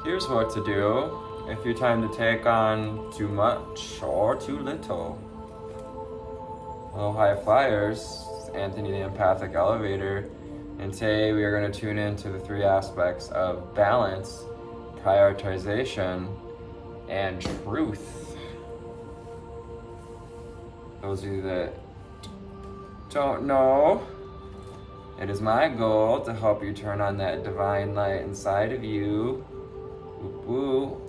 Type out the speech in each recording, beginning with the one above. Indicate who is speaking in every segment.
Speaker 1: Here's what to do if you're trying to take on too much or too little. Hello, high flyers. It's Anthony the Empathic Elevator, and today we are going to tune into the three aspects of balance, prioritization, and truth. Those of you that don't know, it is my goal to help you turn on that divine light inside of you. Woo.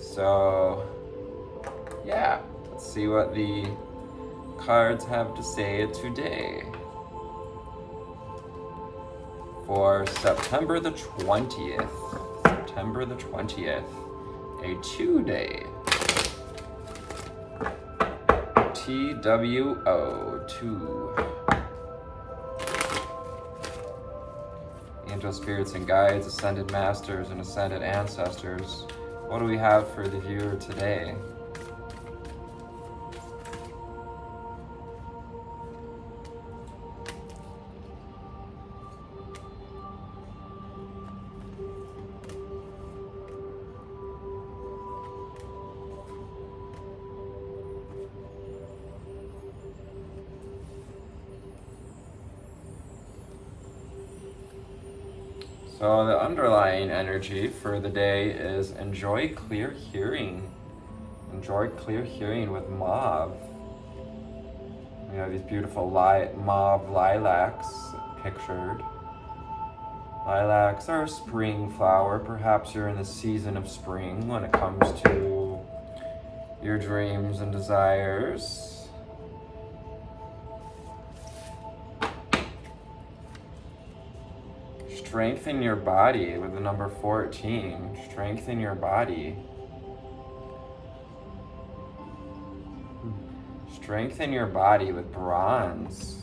Speaker 1: So, yeah, let's see what the cards have to say today. For September the 20th, a 2-day. TWO, 2. Angel spirits and guides, ascended masters and ascended ancestors. What do we have for the viewer today? So the underlying energy for the day is enjoy clear hearing. Enjoy clear hearing with mauve. We have these beautiful mauve lilacs pictured. Lilacs are a spring flower. Perhaps you're in the season of spring when it comes to your dreams and desires. Strengthen your body with the number 14. Strengthen your body. Strengthen your body with bronze.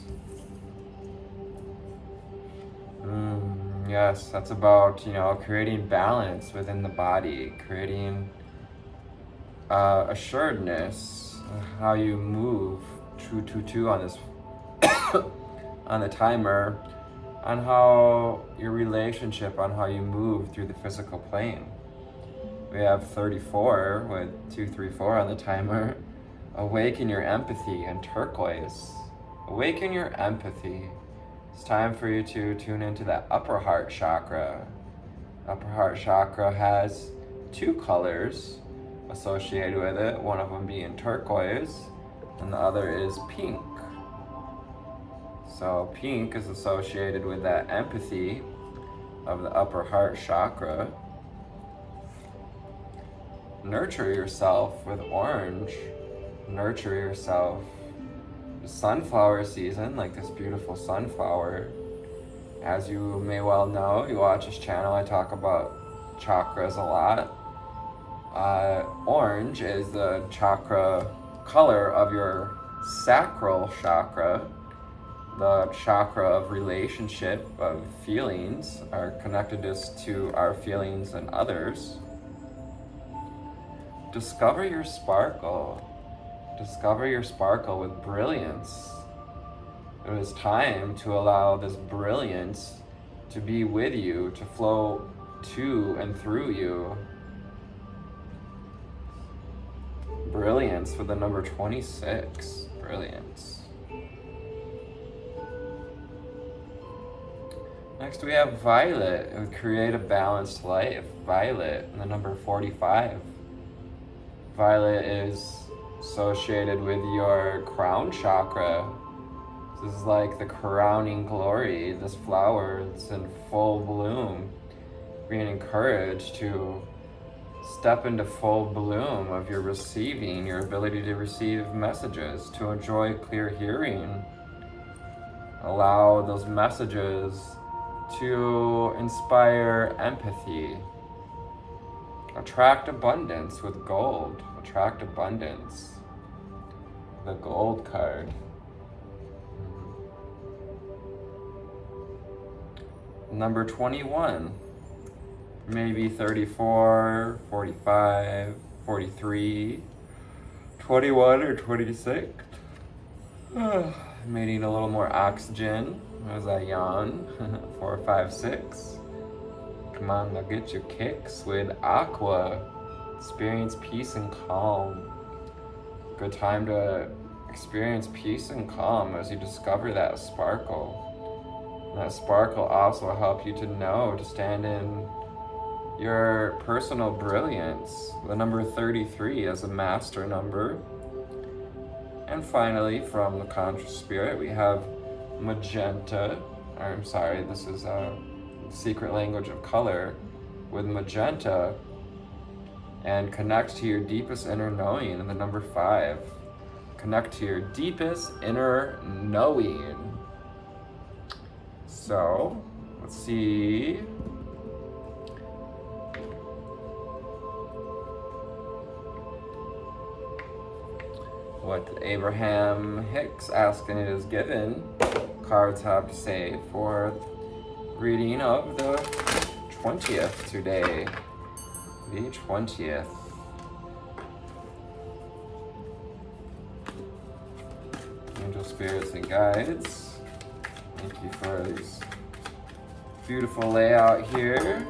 Speaker 1: Yes, that's about, creating balance within the body, creating assuredness, how you move 222 on this on the timer, on how your relationship, on how you move through the physical plane. We have 34 with 234 on the timer. Awaken your empathy in turquoise. Awaken your empathy. It's time for you to tune into that upper heart chakra. Upper heart chakra has 2 colors associated with it, one of them being turquoise and the other is pink. So pink is associated with that empathy of the upper heart chakra. Nurture yourself with orange. Nurture yourself. The sunflower season, like this beautiful sunflower. As you may well know, you watch this channel, I talk about chakras a lot. Orange is the chakra color of your sacral chakra. The chakra of relationship, of feelings, our connectedness to our feelings and others. Discover your sparkle. Discover your sparkle with brilliance. It is time to allow this brilliance to be with you, to flow to and through you. Brilliance with the number 26. Brilliance. Next we have Violet. It would create a balanced life. Violet, and the number 45. Violet is associated with your crown chakra. This is like the crowning glory. This flower is in full bloom. Being encouraged to step into full bloom of your receiving, your ability to receive messages, to enjoy clear hearing. Allow those messages to inspire empathy. Attract abundance with gold. Attract abundance. The gold card. Number 21. Maybe 34, 45, 43, 21 or 26. May need a little more oxygen as I yawn. 4, 5, 6. Come on, now get your kicks with Aqua. Experience peace and calm. Good time to experience peace and calm as you discover that sparkle. And that sparkle also will help you to know to stand in your personal brilliance. The number 33 as a master number. And finally, from the conscious spirit, we have magenta. This is a secret language of color with magenta. And connect to your deepest inner knowing in the number 5. Connect to your deepest inner knowing. So, let's see. What Abraham Hicks asking it is given cards have to say for reading of the 20th today. The 20th. Angel spirits and guides. Thank you for this beautiful layout here.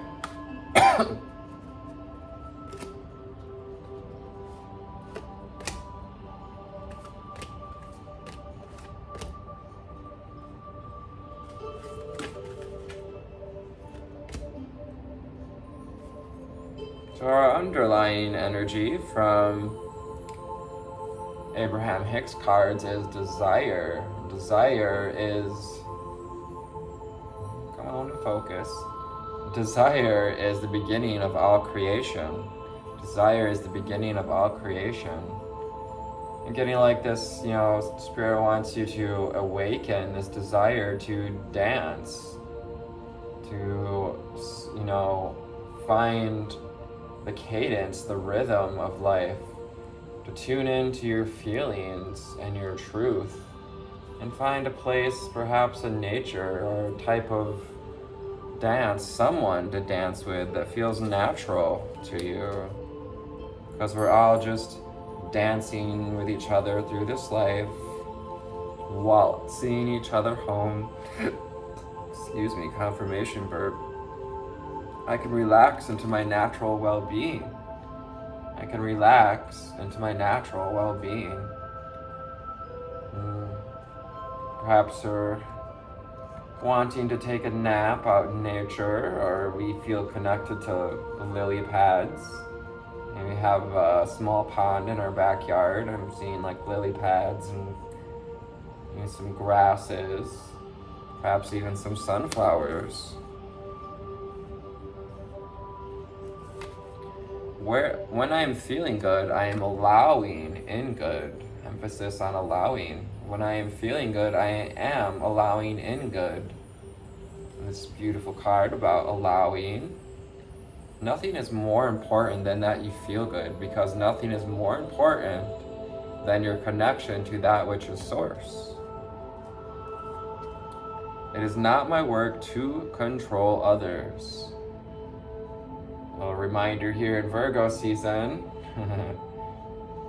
Speaker 1: So our underlying energy from Abraham Hicks cards is desire. Desire is, come on, focus. Desire is the beginning of all creation. Desire is the beginning of all creation. And getting like this, Spirit wants you to awaken this desire to dance, to, find the cadence, the rhythm of life, to tune into your feelings and your truth, and find a place, perhaps in nature, or a type of dance, someone to dance with that feels natural to you. Because we're all just dancing with each other through this life, waltzing each other home. Excuse me, confirmation burp. I can relax into my natural well-being. I can relax into my natural well-being. Perhaps we're wanting to take a nap out in nature, or we feel connected to the lily pads. And we have a small pond in our backyard. I'm seeing like lily pads and some grasses, perhaps even some sunflowers. When I am feeling good, I am allowing in good. Emphasis on allowing. When I am feeling good, I am allowing in good. And this beautiful card about allowing. Nothing is more important than that you feel good, because nothing is more important than your connection to that which is source. It is not my work to control others. A little reminder here in Virgo season,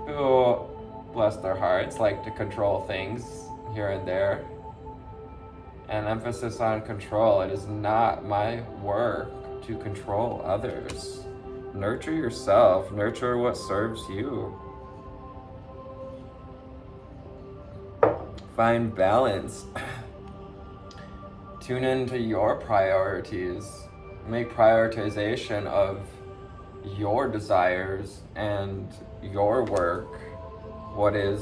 Speaker 1: who, bless their hearts, like to control things here and there. And emphasis on control. It is not my work to control others. Nurture yourself. Nurture what serves you. Find balance. Tune into your priorities. Make prioritization of your desires and your work. What is,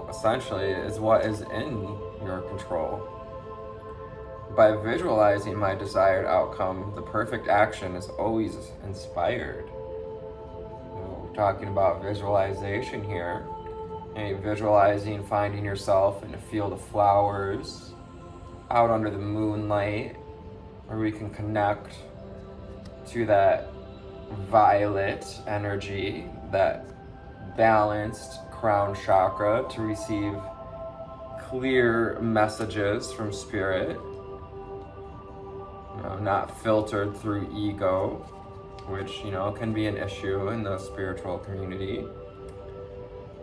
Speaker 1: essentially is what is in your control. By visualizing my desired outcome, the perfect action is always inspired. We're talking about visualization here. Visualizing finding yourself in a field of flowers, out under the moonlight, where we can connect to that violet energy, that balanced crown chakra, to receive clear messages from spirit, not filtered through ego, which, can be an issue in the spiritual community.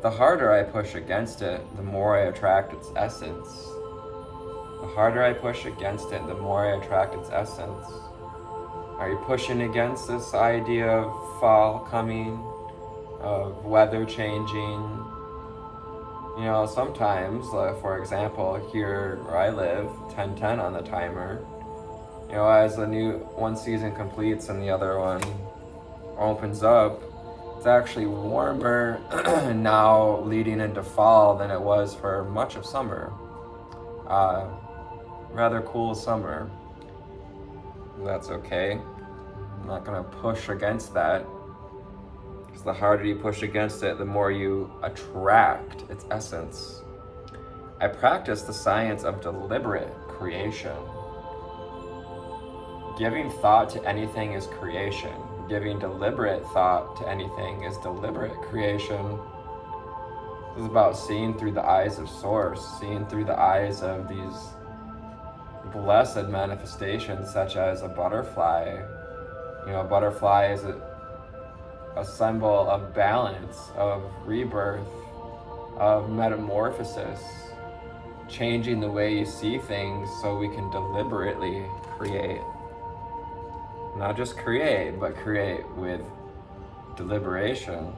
Speaker 1: The harder I push against it, the more I attract its essence. The harder I push against it, the more I attract its essence. Are you pushing against this idea of fall coming, of weather changing? You know, sometimes, for example, here where I live, 10:10 on the timer, you know, as the new one season completes and the other one opens up, it's actually warmer now leading into fall than it was for much of summer. Rather cool summer. That's okay. I'm not gonna push against that, because the harder you push against it, the more you attract its essence. I practice the science of deliberate creation. Giving thought to anything is creation. Giving deliberate thought to anything is deliberate creation. This is about seeing through the eyes of Source, seeing through the eyes of these blessed manifestations, such as a butterfly. You know, a butterfly is a symbol of balance, of rebirth, of metamorphosis, changing the way you see things so we can deliberately create. Not just create, but create with deliberation.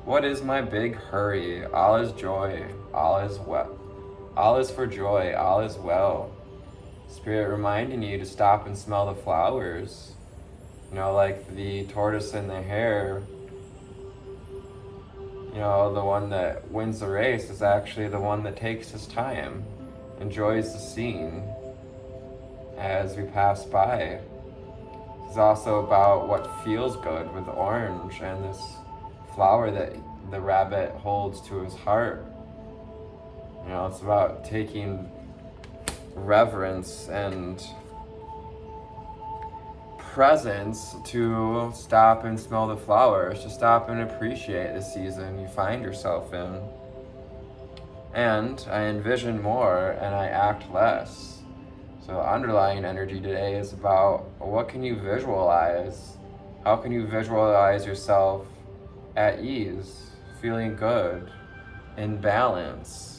Speaker 1: What is my big hurry? All is joy, all is well. All is for joy, all is well. Spirit reminding you to stop and smell the flowers. You know, like the tortoise and the hare. You know, the one that wins the race is actually the one that takes his time, enjoys the scene as we pass by. It's also about what feels good with the orange and this flower that the rabbit holds to his heart. You know, it's about taking reverence and presence to stop and smell the flowers, to stop and appreciate the season you find yourself in. And I envision more and I act less. So underlying energy today is about what can you visualize? How can you visualize yourself at ease, feeling good, in balance?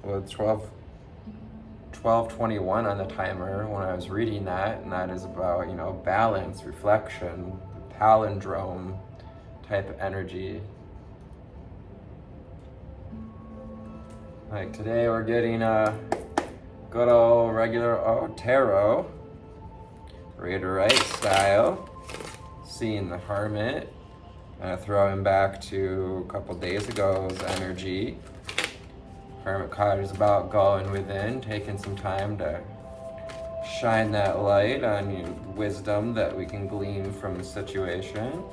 Speaker 1: With 12:21 on the timer when I was reading that, and that is about, you know, balance, reflection, palindrome type of energy. Like today we're getting a good old regular tarot, Rider Wright style, seeing the Hermit, throwing back to a couple days ago's energy. Hermit card is about going within, taking some time to shine that light on wisdom that we can glean from the situation.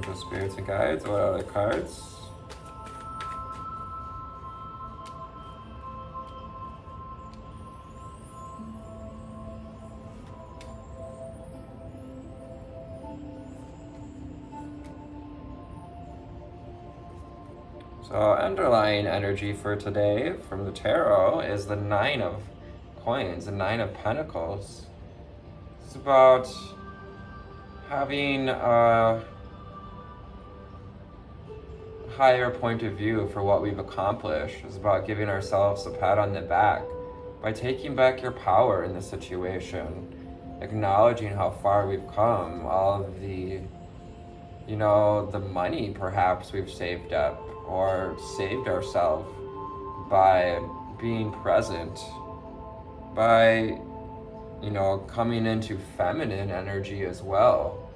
Speaker 1: The spirits and guides, what other cards? So underlying energy for today from the tarot is the 9 of coins, the 9 of pentacles. It's about having a higher point of view for what we've accomplished. It's about giving ourselves a pat on the back by taking back your power in the situation, acknowledging how far we've come, all of the, you know, the money perhaps we've saved up or saved ourselves by being present, by, you know, coming into feminine energy as well.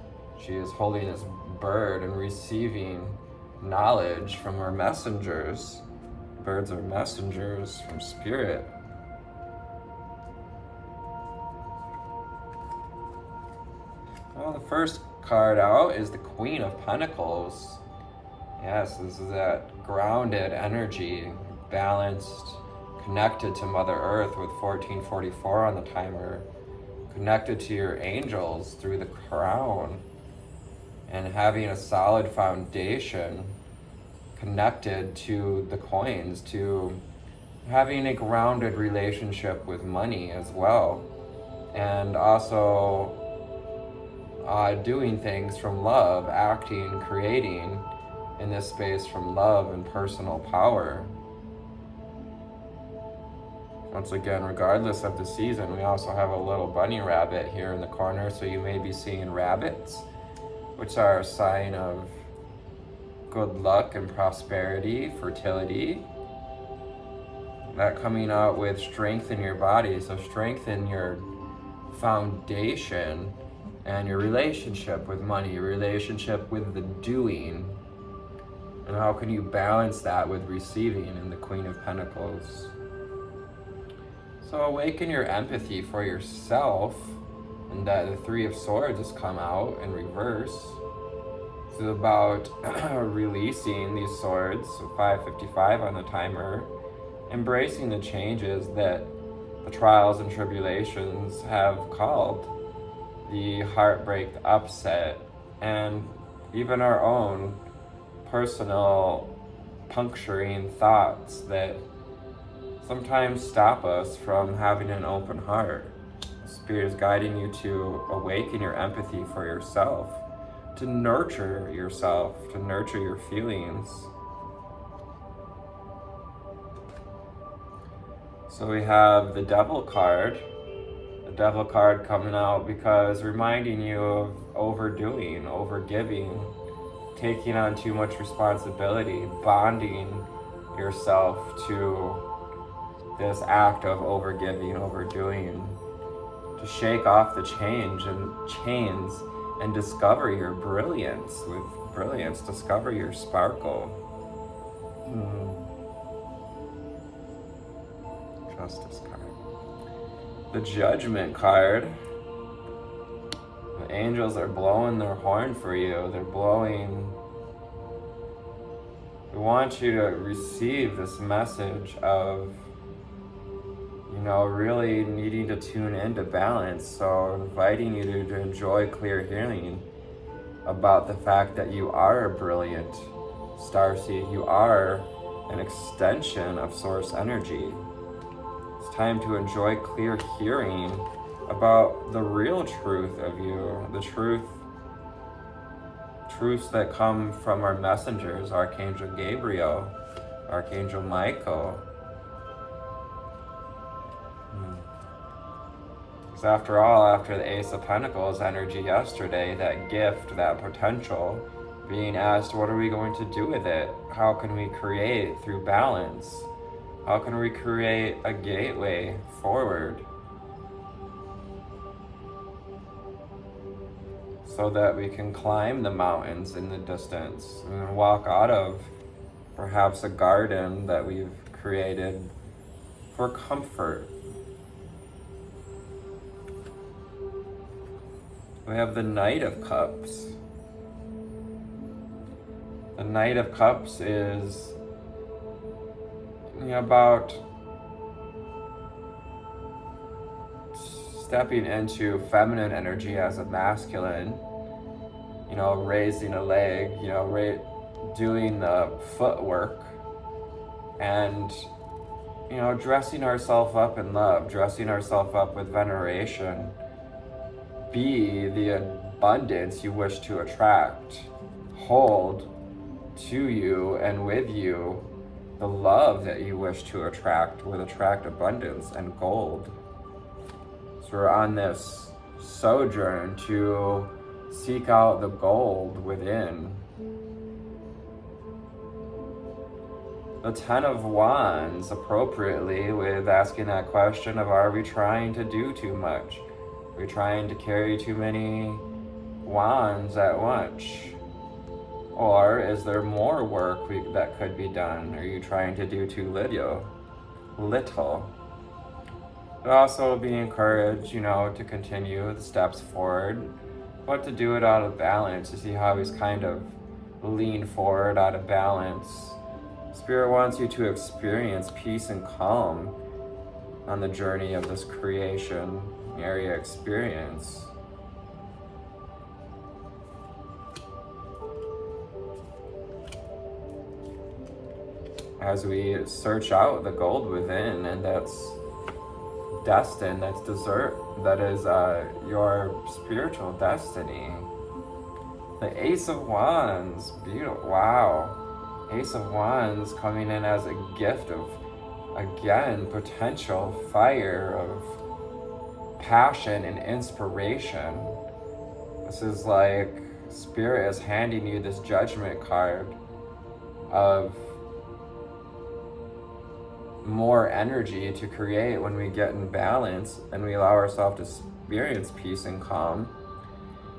Speaker 1: She is holding this bird and receiving knowledge from her messengers. Birds are messengers from spirit. Well, the first card out is the Queen of Pentacles. Yes, this is that grounded energy, balanced, connected to Mother Earth with 1444 on the timer, connected to your angels through the crown, and having a solid foundation connected to the coins, to having a grounded relationship with money as well, and also doing things from love, acting, creating in this space from love and personal power. Once again, regardless of the season, we also have a little bunny rabbit here in the corner, so you may be seeing rabbits, which are a sign of good luck and prosperity, fertility. That coming out with strength in your body, so strengthen your foundation and your relationship with money, your relationship with the doing, and how can you balance that with receiving in the Queen of Pentacles. So awaken your empathy for yourself, and that the Three of Swords has come out in reverse. This is about releasing these swords, so 5:55 on the timer, embracing the changes that the trials and tribulations have called, the heartbreak, the upset, and even our own personal puncturing thoughts that sometimes stop us from having an open heart. Spirit is guiding you to awaken your empathy for yourself, to nurture yourself, to nurture your feelings. So we have the Devil card. The Devil card coming out because reminding you of overdoing, overgiving, taking on too much responsibility, bonding yourself to this act of overgiving, overdoing, to shake off the chains and discover your brilliance. With brilliance, discover your sparkle. Justice card. The Judgment card. The angels are blowing their horn for you. They're blowing. We want you to receive this message of, really needing to tune into balance. So inviting you to enjoy clear healing about the fact that you are a brilliant starseed. You are an extension of source energy. It's time to enjoy clear hearing about the real truth of you, the truths that come from our messengers, Archangel Gabriel, Archangel Michael. Because after all, after the Ace of Pentacles energy yesterday, that gift, that potential, being asked, what are we going to do with it? How can we create through balance? How can we create a gateway forward so that we can climb the mountains in the distance and walk out of perhaps a garden that we've created for comfort? We have the Knight of Cups. The Knight of Cups is about stepping into feminine energy as a masculine, raising a leg, doing the footwork, and, dressing ourselves up in love, dressing ourselves up with veneration. Be the abundance you wish to attract. Hold to you and with you the love that you wish to attract, will attract abundance and gold. So we're on this sojourn to seek out the gold within. The Ten of Wands, appropriately, with asking that question of, are we trying to do too much? Are we trying to carry too many wands at once? Or is there more work that could be done? Are you trying to do too little? But also be encouraged, to continue the steps forward, but to do it out of balance, to see how he's kind of leaned forward out of balance. Spirit wants you to experience peace and calm on the journey of this creation area experience. as we search out the gold within, and that's destined, that's that is your spiritual destiny. The Ace of Wands, beautiful, wow. Ace of Wands coming in as a gift of, again, potential fire of passion and inspiration. This is like Spirit is handing you this Judgment card of more energy to create when we get in balance and we allow ourselves to experience peace and calm.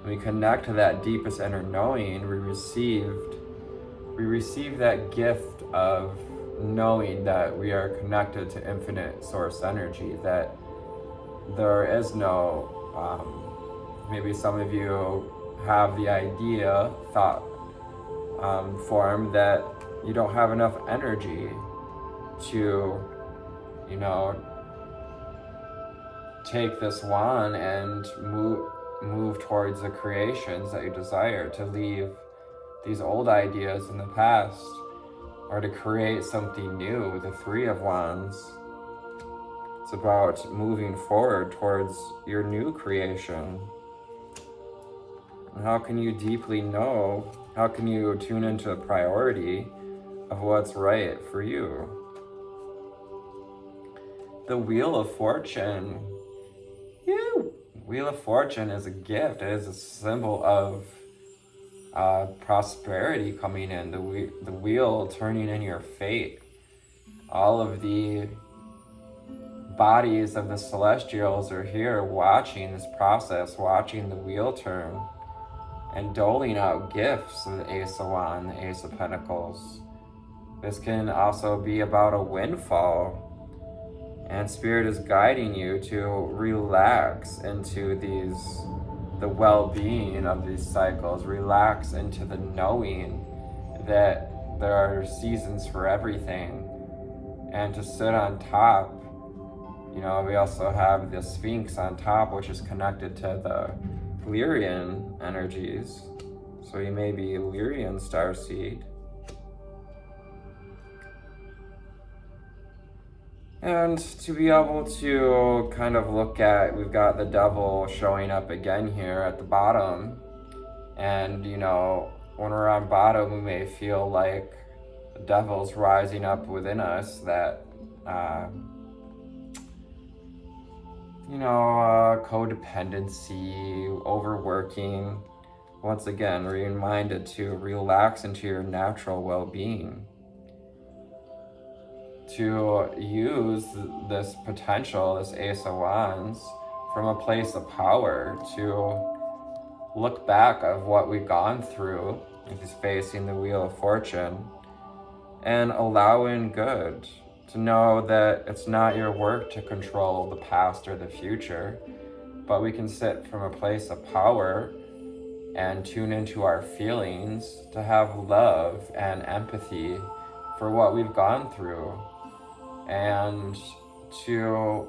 Speaker 1: When we connect to that deepest inner knowing, we receive that gift of knowing that we are connected to infinite source energy, that there is no, maybe some of you have the idea, thought form that you don't have enough energy to, take this wand and move towards the creations that you desire, to leave these old ideas in the past, or to create something new with the Three of Wands. It's about moving forward towards your new creation. And how can you deeply know, how can you tune into the priority of what's right for you? The Wheel of Fortune. Wheel of Fortune is a gift. It is a symbol of prosperity coming in. The wheel turning in your fate. All of the bodies of the celestials are here watching this process, watching the wheel turn, and doling out gifts of the Ace of Wands, the Ace of Pentacles. This can also be about a windfall. And Spirit is guiding you to relax into the well-being of these cycles. Relax into the knowing that there are seasons for everything. And to sit on top, we also have the Sphinx on top, which is connected to the Lyrian energies. So you may be Lyrian starseed. And to be able to kind of look at, we've got the Devil showing up again here at the bottom. And, when we're on bottom, we may feel like the Devil's rising up within us, that, codependency, overworking. Once again, reminded to relax into your natural well-being. To use this potential, this Ace of Wands, from a place of power, to look back of what we've gone through, if he's facing the Wheel of Fortune, and allowing good, to know that it's not your work to control the past or the future, but we can sit from a place of power and tune into our feelings, to have love and empathy for what we've gone through. And to,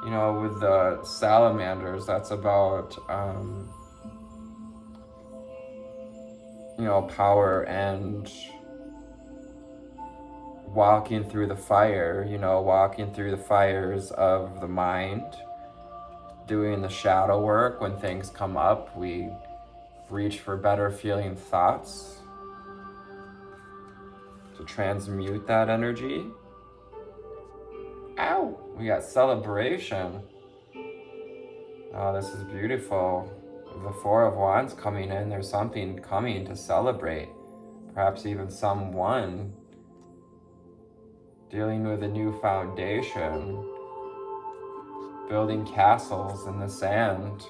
Speaker 1: with the salamanders, that's about, power and walking through the fire, walking through the fires of the mind, doing the shadow work. When things come up, we reach for better feeling thoughts, to transmute that energy. Ow! We got Celebration. Oh, this is beautiful. The Four of Wands coming in. There's something coming to celebrate. Perhaps even someone dealing with a new foundation, building castles in the sand,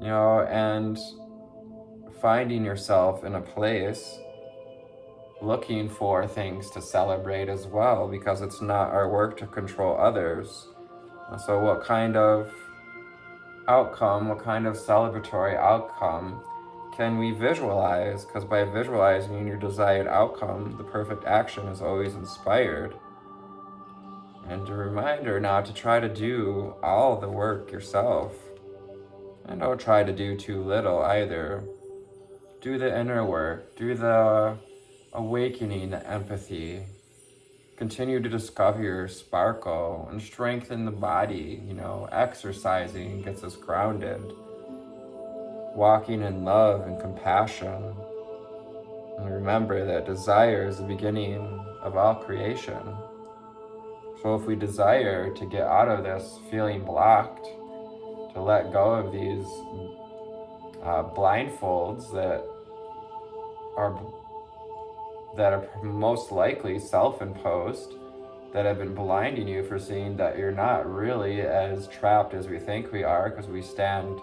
Speaker 1: and finding yourself in a place looking for things to celebrate as well, because it's not our work to control others. So what kind of outcome, what kind of celebratory outcome can we visualize? Because by visualizing your desired outcome, the perfect action is always inspired. And a reminder now to try to do all the work yourself. And don't try to do too little either. Do the inner work. Do the awakening empathy. Continue to discover your sparkle and strengthen the body. Exercising gets us grounded. Walking in love and compassion. And remember that desire is the beginning of all creation. So if we desire to get out of this feeling blocked, to let go of these blindfolds that are most likely self-imposed, that have been blinding you for seeing that you're not really as trapped as we think we are, because we stand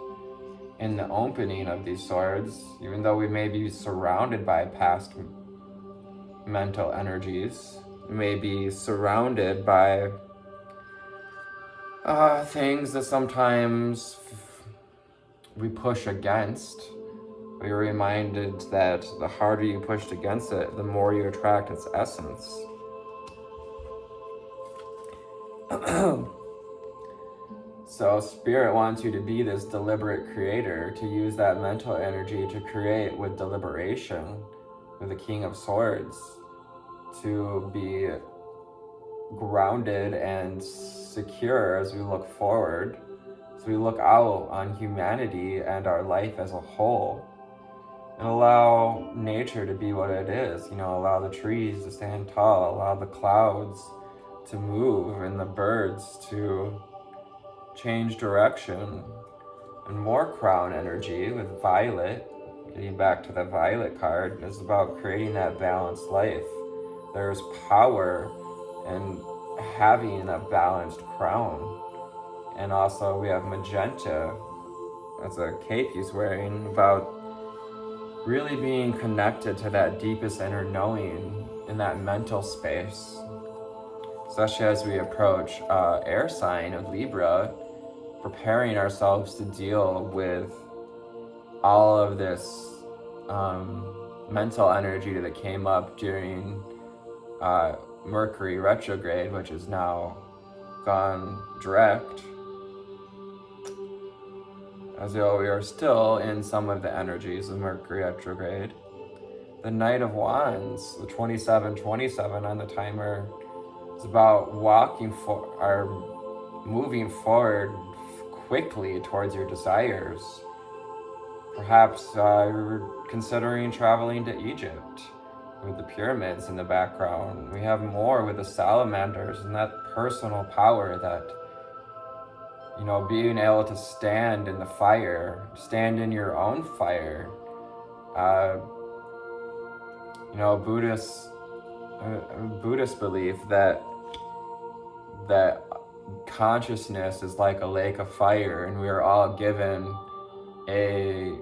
Speaker 1: in the opening of these swords, even though we may be surrounded by past mental energies, we may be surrounded by things that sometimes we push against. We're reminded that the harder you pushed against it, the more you attract its essence. So Spirit wants you to be this deliberate creator, to use that mental energy to create with deliberation, with the King of Swords, to be grounded and secure as we look forward, as we look out on humanity and our life as a whole, and allow nature to be what it is. Allow the trees to stand tall, allow the clouds to move and the birds to change direction. And more crown energy with violet, getting back to the violet card, is about creating that balanced life. There's power in having a balanced crown. And also we have magenta, that's a cape he's wearing, about really being connected to that deepest inner knowing in that mental space. Especially as we approach air sign of Libra, preparing ourselves to deal with all of this mental energy that came up during Mercury retrograde, which is now gone direct. As though we are still in some of the energies of Mercury retrograde. The Knight of Wands, the 2727 on the timer, is about moving forward quickly towards your desires. Perhaps you're considering traveling to Egypt with the pyramids in the background. We have more with the salamanders and that personal power, that being able to stand in the fire, stand in your own fire. Buddhist belief that consciousness is like a lake of fire, and we are all given a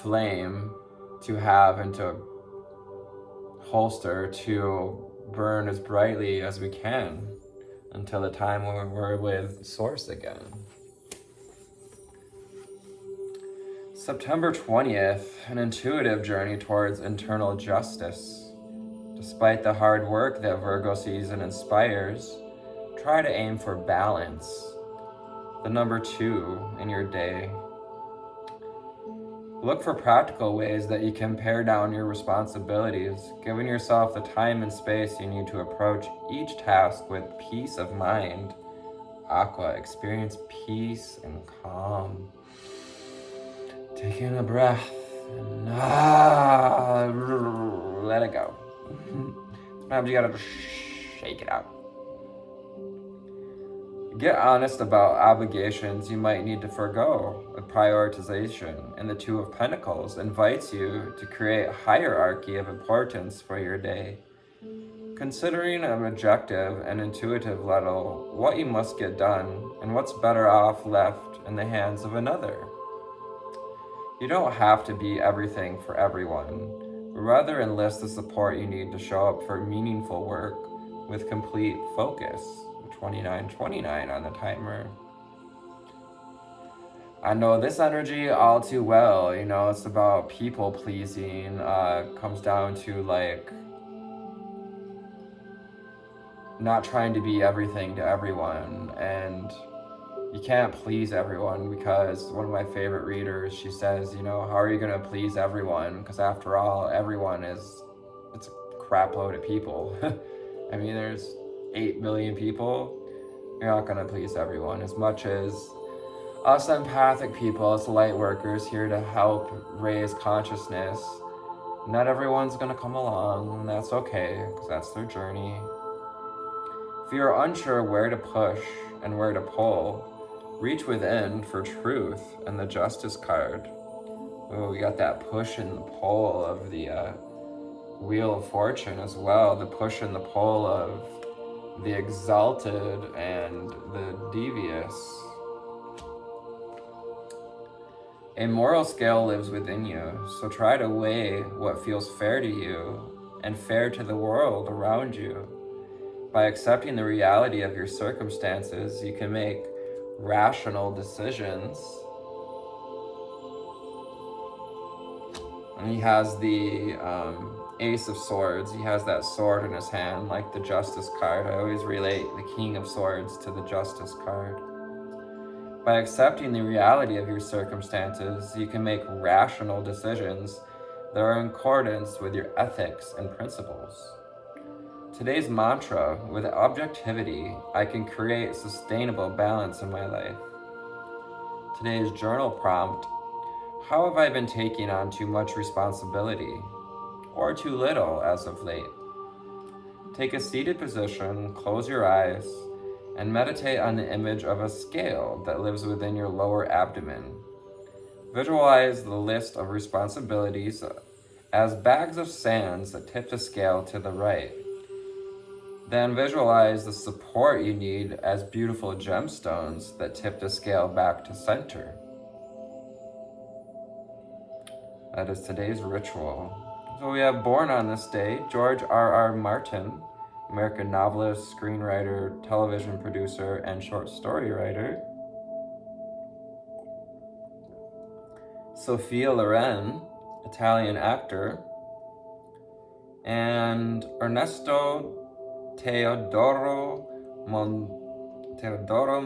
Speaker 1: flame to have and to holster to burn as brightly as we can until the time when we're with Source again. September 20th, an intuitive journey towards internal justice. Despite the hard work that Virgo season inspires, try to aim for balance. The number 2 in your day. Look for practical ways that you can pare down your responsibilities, giving yourself the time and space you need to approach each task with peace of mind. Aqua, experience peace and calm. Take in a breath and let it go. Sometimes you gotta shake it out. Get honest about obligations you might need to forgo with prioritization, and the 2 of Pentacles invites you to create a hierarchy of importance for your day. Considering an objective and intuitive level what you must get done and what's better off left in the hands of another. You don't have to be everything for everyone, but rather enlist the support you need to show up for meaningful work with complete focus. 2929 on the timer. I know this energy all too well. It's about people pleasing. Comes down to not trying to be everything to everyone, and you can't please everyone, because one of my favorite readers, she says, how are you going to please everyone? Because after all, everyone is crap load of people. I mean, there's 8 billion people. You're not going to please everyone. As much as us empathic people, us light workers here to help raise consciousness, not everyone's going to come along, and that's okay, because that's their journey. If you're unsure where to push and where to pull, reach within for truth and the Justice card. Oh, we got that push and the pull of the Wheel of Fortune as well. The push and the pull of the exalted and the devious. A moral scale lives within you, so try to weigh what feels fair to you and fair to the world around you. By accepting the reality of your circumstances, you can make rational decisions. And he has the Ace of Swords. He has that sword in his hand, like the Justice card. I always relate the King of Swords to the Justice card. By accepting the reality of your circumstances, you can make rational decisions that are in accordance with your ethics and principles. Today's mantra: with objectivity, I can create sustainable balance in my life. Today's journal prompt: how have I been taking on too much responsibility, or too little as of late? Take a seated position, close your eyes, and meditate on the image of a scale that lives within your lower abdomen. Visualize the list of responsibilities as bags of sands that tip the scale to the right. Then visualize the support you need as beautiful gemstones that tip the scale back to center. That is today's ritual. So we have born on this day George R.R. Martin, American novelist, screenwriter, television producer, and short story writer. Sophia Loren, Italian actor. And Ernesto Teodoro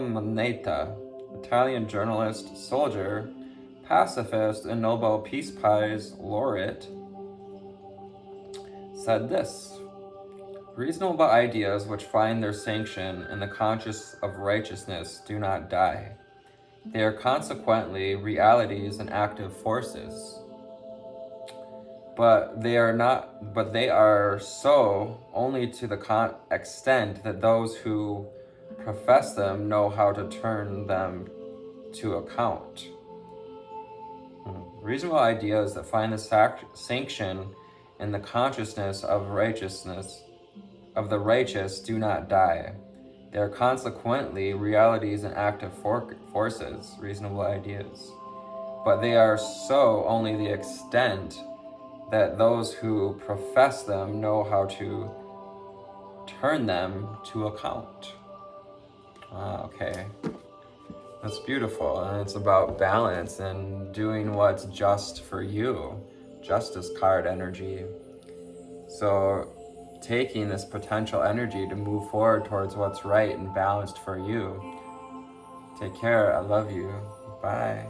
Speaker 1: Moneta, Italian journalist, soldier, pacifist, and Nobel Peace Prize laureate, said this: reasonable ideas which find their sanction in the consciousness of righteousness do not die. They are consequently realities and active forces. But they are so only to the extent that those who profess them know how to turn them to account. Reasonable ideas that find the sanction in the consciousness of righteousness of the righteous do not die. They are consequently realities and active forces, reasonable ideas. But they are so only the extent that those who profess them know how to turn them to account. Okay. That's beautiful, and it's about balance and doing what's just for you. Justice card energy. So taking this potential energy to move forward towards what's right and balanced for you. Take care. I love you. Bye.